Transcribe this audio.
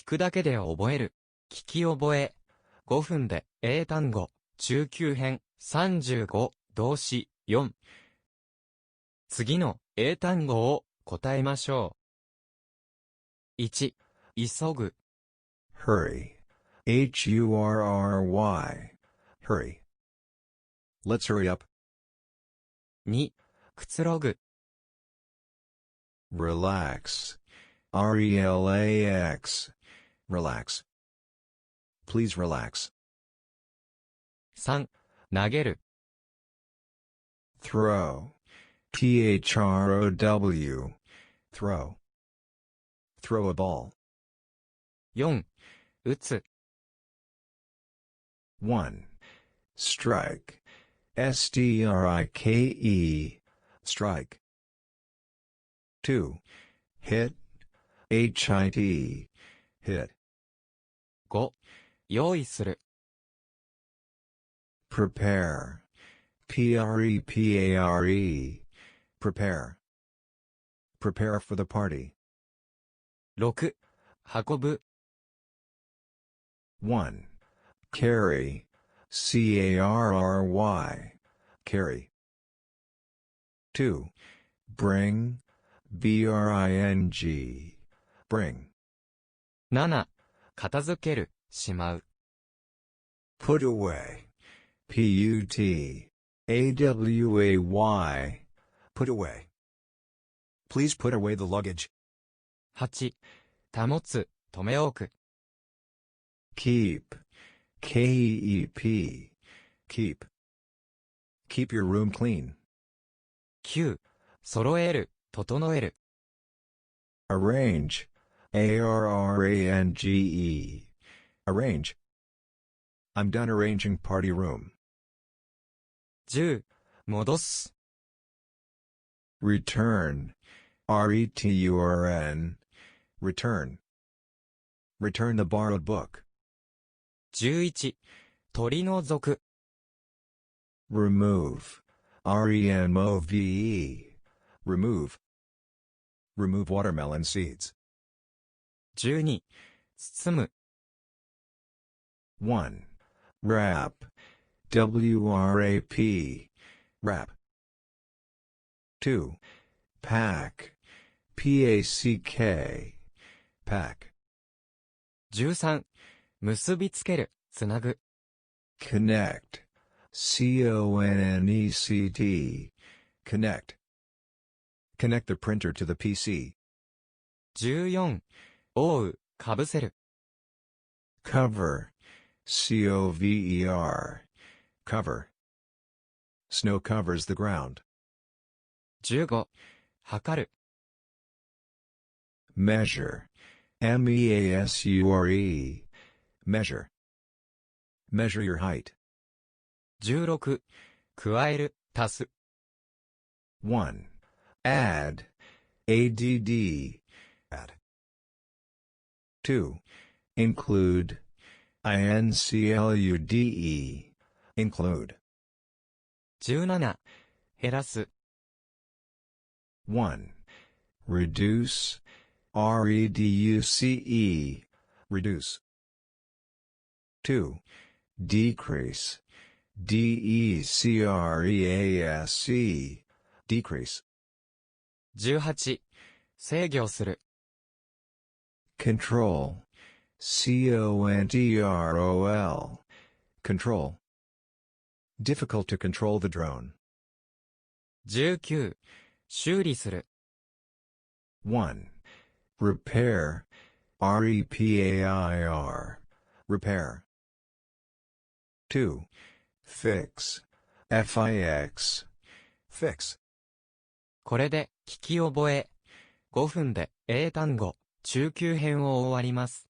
聞くだけで覚える。聞き覚え。5分で英単語。中級編。35。動詞4。次の英単語を答えましょう。1、急ぐ。Hurry. Hurry. Hurry. Let's hurry up. 2、くつろぐ。Relax. Relax. Relax. Please relax. 3、投げる。Throw. Throw. Throw. Throw a ball. 4、打つ。1. Strike. Strike. Strike. 2. Hit. Hit. Hit. 5、用意する。Prepare. Prepare. Prepare. Prepare for the party. 6、運ぶ。1. Carry. Carry. Carry. 2. Bring. Bring. Bring. 7、片付ける、しまう。Put away. Put. Away. Put away. Please put away the luggage. 8、保つ、留め置く。Keep. Keep. Keep. Keep your room clean. 9、揃える、整える。Arrange. Arrange. Arrange. I'm done arranging party room. 10、戻す。Return. Return. Return. Return the borrowed book. 11、取り除く。Remove. Remove. Remove. Remove watermelon seeds. 12、包む。 1. Wrap. WRAP. Wrap. 2. Pack. PACK. Pack. 13、結びつける、つなぐ。Connect. CONNECT. Connect. Connect the printer to the PC. 14、覆う、かぶせる。Cover. COVER. Cover. Snow covers the ground. 15、測る。Measure. MEASURE. Measure. Measure your height. 16、加える、足す。 1. Add. ADD. Add. 2. Include. INCLUDE. Include. 17、減らす。 1. Reduce. REDUCE. Reduce. 2. Decrease. DECREASE. Decrease. 18、制御する。Control. CONTROL. Control. Difficult to control the drone. 19、修理する。 1. Repair. REPAIR. Repair. 2. Fix. FIX. Fix. これで、聞き覚え。5分で英単語、中級編を終わります。